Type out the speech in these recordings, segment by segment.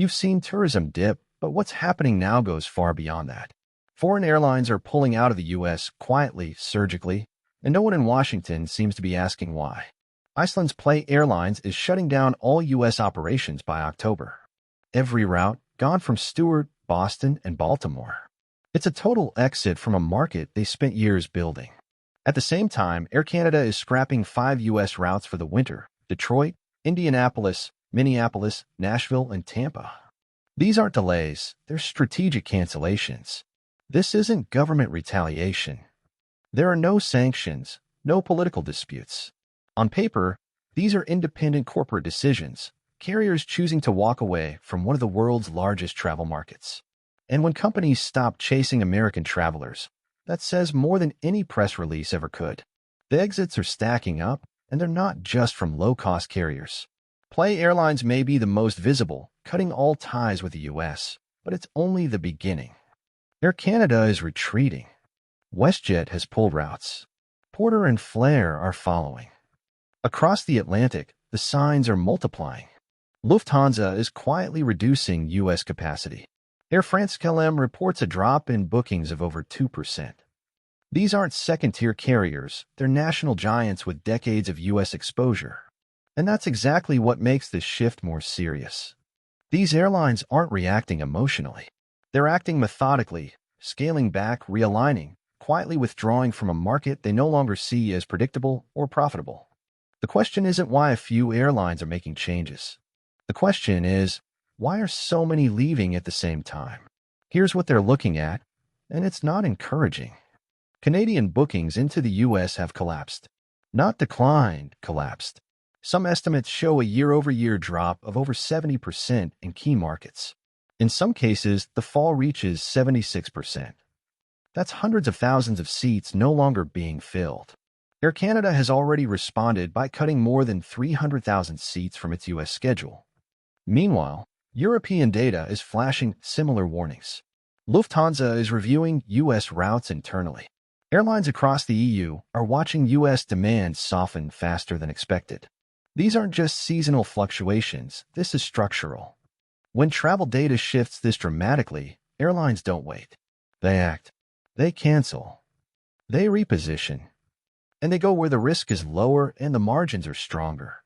You've seen tourism dip, but what's happening now goes far beyond that. Foreign airlines are pulling out of the U.S. quietly, surgically, and no one in Washington seems to be asking why. Iceland's Play Airlines is shutting down all U.S. operations by October. Every route gone from Stewart, Boston, and Baltimore. It's a total exit from a market they spent years building. At the same time, Air Canada is scrapping 5 U.S. routes for the winter: Detroit, Indianapolis, Minneapolis, Nashville, and Tampa. These aren't delays, they're strategic cancellations. This isn't government retaliation. There are no sanctions, no political disputes. On paper, these are independent corporate decisions, carriers choosing to walk away from one of the world's largest travel markets. And when companies stop chasing American travelers, that says more than any press release ever could. The exits are stacking up, and they're not just from low-cost carriers. Play Airlines may be the most visible, cutting all ties with the U.S., but it's only the beginning. Air Canada is retreating. WestJet has pulled routes. Porter and Flair are following. Across the Atlantic, the signs are multiplying. Lufthansa is quietly reducing U.S. capacity. Air France-KLM reports a drop in bookings of over 2%. These aren't second-tier carriers, they're national giants with decades of U.S. exposure. And that's exactly what makes this shift more serious. These airlines aren't reacting emotionally. They're acting methodically, scaling back, realigning, quietly withdrawing from a market they no longer see as predictable or profitable. The question isn't why a few airlines are making changes. The question is, why are so many leaving at the same time? Here's what they're looking at, and it's not encouraging. Canadian bookings into the U.S. have collapsed. Not declined, collapsed. Some estimates show a year-over-year drop of over 70% in key markets. In some cases, the fall reaches 76%. That's hundreds of thousands of seats no longer being filled. Air Canada has already responded by cutting more than 300,000 seats from its U.S. schedule. Meanwhile, European data is flashing similar warnings. Lufthansa is reviewing U.S. routes internally. Airlines across the EU are watching U.S. demand soften faster than expected. These aren't just seasonal fluctuations, this is structural. When travel data shifts this dramatically, airlines don't wait. They act. They cancel. They reposition. And they go where the risk is lower and the margins are stronger.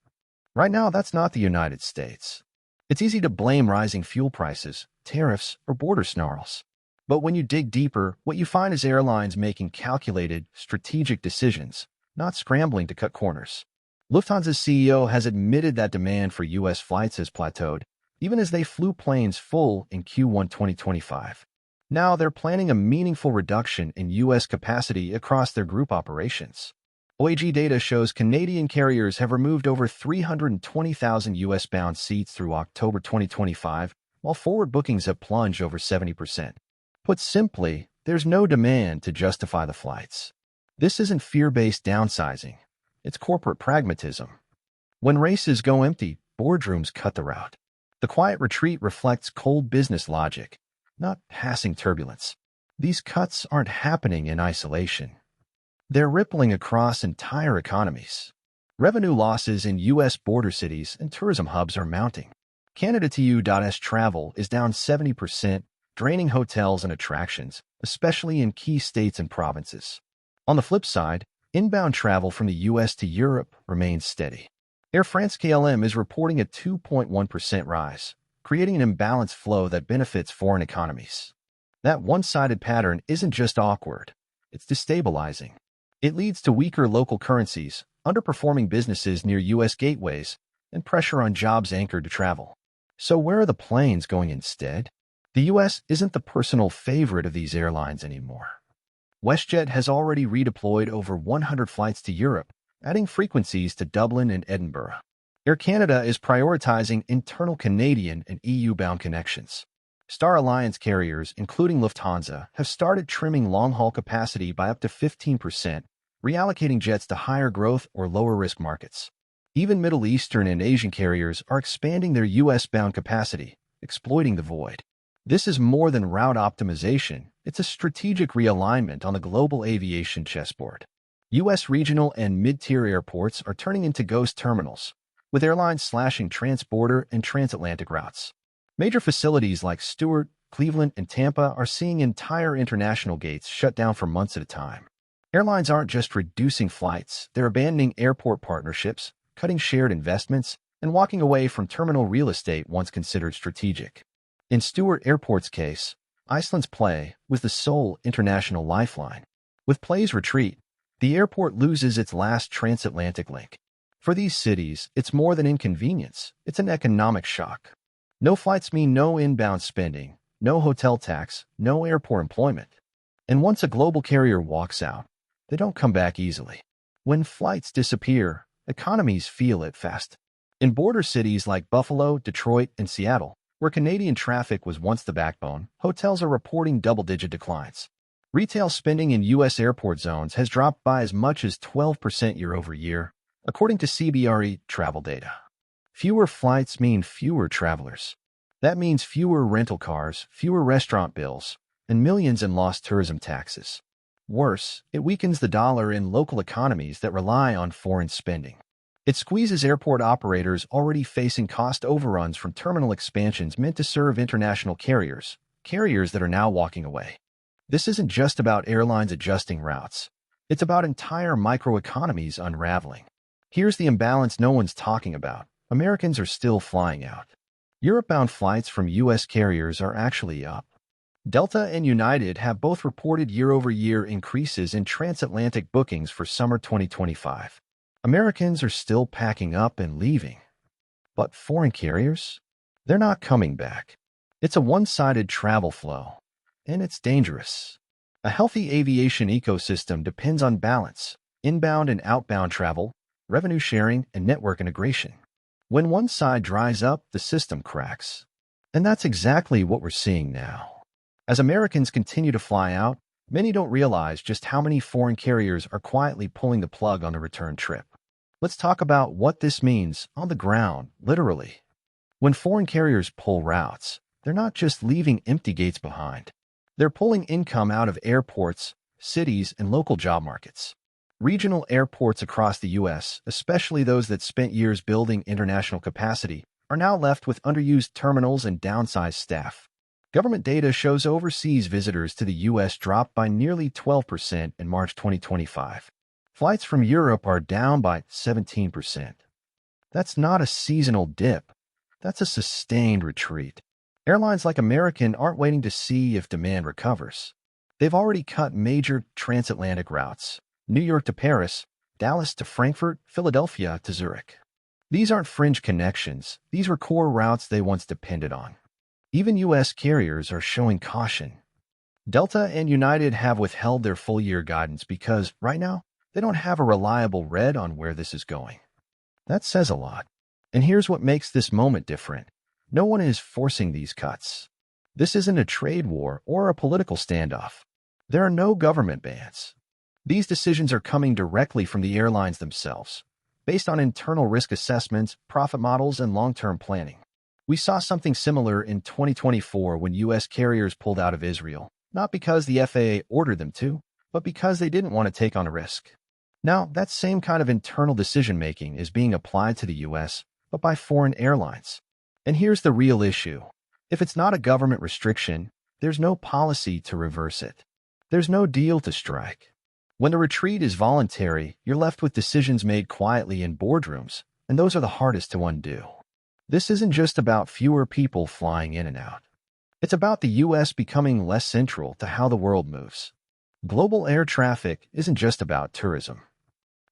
Right now, that's not the United States. It's easy to blame rising fuel prices, tariffs, or border snarls. But when you dig deeper, what you find is airlines making calculated, strategic decisions, not scrambling to cut corners. Lufthansa's CEO has admitted that demand for U.S. flights has plateaued, even as they flew planes full in Q1 2025. Now they're planning a meaningful reduction in U.S. capacity across their group operations. OAG data shows Canadian carriers have removed over 320,000 U.S.-bound seats through October 2025, while forward bookings have plunged over 70%. Put simply, there's no demand to justify the flights. This isn't fear-based downsizing. It's corporate pragmatism. When races go empty, boardrooms cut the route. The quiet retreat reflects cold business logic, not passing turbulence. These cuts aren't happening in isolation. They're rippling across entire economies. Revenue losses in U.S. border cities and tourism hubs are mounting. Canada to U.S. travel is down 70%, draining hotels and attractions, especially in key states and provinces. On the flip side, inbound travel from the U.S. to Europe remains steady. Air France-KLM is reporting a 2.1% rise, creating an imbalanced flow that benefits foreign economies. That one-sided pattern isn't just awkward, it's destabilizing. It leads to weaker local currencies, underperforming businesses near U.S. gateways, and pressure on jobs anchored to travel. So where are the planes going instead? The U.S. isn't the personal favorite of these airlines anymore. WestJet has already redeployed over 100 flights to Europe, adding frequencies to Dublin and Edinburgh. Air Canada is prioritizing internal Canadian and EU-bound connections. Star Alliance carriers, including Lufthansa, have started trimming long-haul capacity by up to 15%, reallocating jets to higher growth or lower-risk markets. Even Middle Eastern and Asian carriers are expanding their U.S.-bound capacity, exploiting the void. This is more than route optimization, it's a strategic realignment on the global aviation chessboard. U.S. regional and mid-tier airports are turning into ghost terminals, with airlines slashing transborder and transatlantic routes. Major facilities like Stewart, Cleveland, and Tampa are seeing entire international gates shut down for months at a time. Airlines aren't just reducing flights, they're abandoning airport partnerships, cutting shared investments, and walking away from terminal real estate once considered strategic. In Stewart Airport's case, Iceland's Play was the sole international lifeline. With Play's retreat, the airport loses its last transatlantic link. For these cities, it's more than inconvenience, it's an economic shock. No flights mean no inbound spending, no hotel tax, no airport employment. And once a global carrier walks out, they don't come back easily. When flights disappear, economies feel it fast. In border cities like Buffalo, Detroit, and Seattle, where Canadian traffic was once the backbone, hotels are reporting double-digit declines. Retail spending in U.S. airport zones has dropped by as much as 12% year-over-year, according to CBRE travel data. Fewer flights mean fewer travelers. That means fewer rental cars, fewer restaurant bills, and millions in lost tourism taxes. Worse, it weakens the dollar in local economies that rely on foreign spending. It squeezes airport operators already facing cost overruns from terminal expansions meant to serve international carriers that are now walking away. This isn't just about airlines adjusting routes. It's about entire microeconomies unraveling. Here's the imbalance no one's talking about. Americans are still flying out. Europe-bound flights from U.S. carriers are actually up. Delta and United have both reported year-over-year increases in transatlantic bookings for summer 2025. Americans are still packing up and leaving. But foreign carriers? They're not coming back. It's a one-sided travel flow, and it's dangerous. A healthy aviation ecosystem depends on balance, inbound and outbound travel, revenue sharing, and network integration. When one side dries up, the system cracks. And that's exactly what we're seeing now. As Americans continue to fly out, many don't realize just how many foreign carriers are quietly pulling the plug on a return trip. Let's talk about what this means on the ground, literally. When foreign carriers pull routes, they're not just leaving empty gates behind. They're pulling income out of airports, cities, and local job markets. Regional airports across the U.S., especially those that spent years building international capacity, are now left with underused terminals and downsized staff. Government data shows overseas visitors to the U.S. dropped by nearly 12% in March 2025. Flights from Europe are down by 17%. That's not a seasonal dip. That's a sustained retreat. Airlines like American aren't waiting to see if demand recovers. They've already cut major transatlantic routes: New York to Paris, Dallas to Frankfurt, Philadelphia to Zurich. These aren't fringe connections. These were core routes they once depended on. Even U.S. carriers are showing caution. Delta and United have withheld their full-year guidance because, right now, they don't have a reliable read on where this is going. That says a lot. And here's what makes this moment different. No one is forcing these cuts. This isn't a trade war or a political standoff. There are no government bans. These decisions are coming directly from the airlines themselves, based on internal risk assessments, profit models, and long-term planning. We saw something similar in 2024 when U.S. carriers pulled out of Israel, not because the FAA ordered them to, but because they didn't want to take on a risk. Now, that same kind of internal decision-making is being applied to the U.S., but by foreign airlines. And here's the real issue. If it's not a government restriction, there's no policy to reverse it. There's no deal to strike. When the retreat is voluntary, you're left with decisions made quietly in boardrooms, and those are the hardest to undo. This isn't just about fewer people flying in and out. It's about the U.S. becoming less central to how the world moves. Global air traffic isn't just about tourism.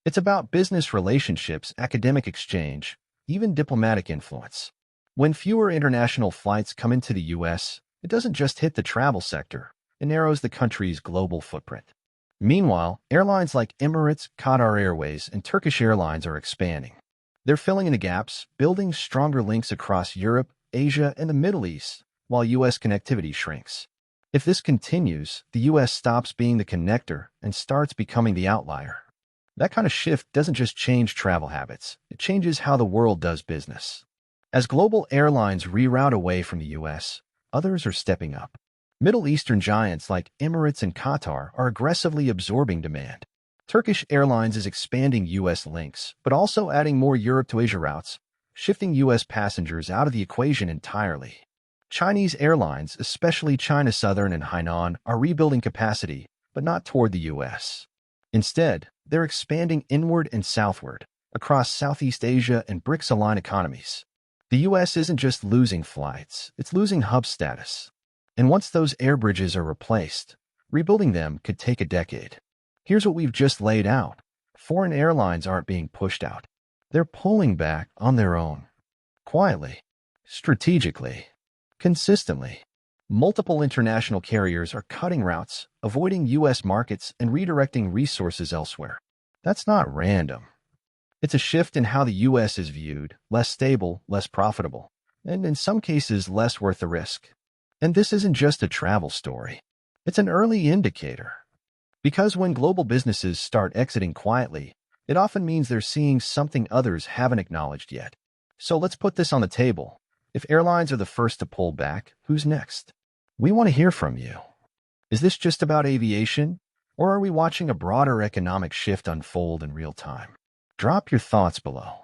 It's about business relationships, academic exchange, even diplomatic influence. When fewer international flights come into the U.S., it doesn't just hit the travel sector, it narrows the country's global footprint. Meanwhile, airlines like Emirates, Qatar Airways, and Turkish Airlines are expanding. They're filling in the gaps, building stronger links across Europe, Asia, and the Middle East, while U.S. connectivity shrinks. If this continues, the U.S. stops being the connector and starts becoming the outlier. That kind of shift doesn't just change travel habits, it changes how the world does business. As global airlines reroute away from the U.S., others are stepping up. Middle Eastern giants like Emirates and Qatar are aggressively absorbing demand. Turkish Airlines is expanding U.S. links, but also adding more Europe to Asia routes, shifting U.S. passengers out of the equation entirely. Chinese airlines, especially China Southern and Hainan, are rebuilding capacity, but not toward the U.S. Instead, they're expanding inward and southward, across Southeast Asia and BRICS-aligned economies. The U.S. isn't just losing flights, it's losing hub status. And once those air bridges are replaced, rebuilding them could take a decade. Here's what we've just laid out. Foreign airlines aren't being pushed out. They're pulling back on their own. Quietly, strategically, consistently. Multiple international carriers are cutting routes, avoiding U.S. markets, and redirecting resources elsewhere. That's not random. It's a shift in how the U.S. is viewed, less stable, less profitable, and in some cases less worth the risk. And this isn't just a travel story. It's an early indicator. Because when global businesses start exiting quietly, it often means they're seeing something others haven't acknowledged yet. So let's put this on the table. If airlines are the first to pull back, who's next? We want to hear from you. Is this just about aviation, or are we watching a broader economic shift unfold in real time? Drop your thoughts below.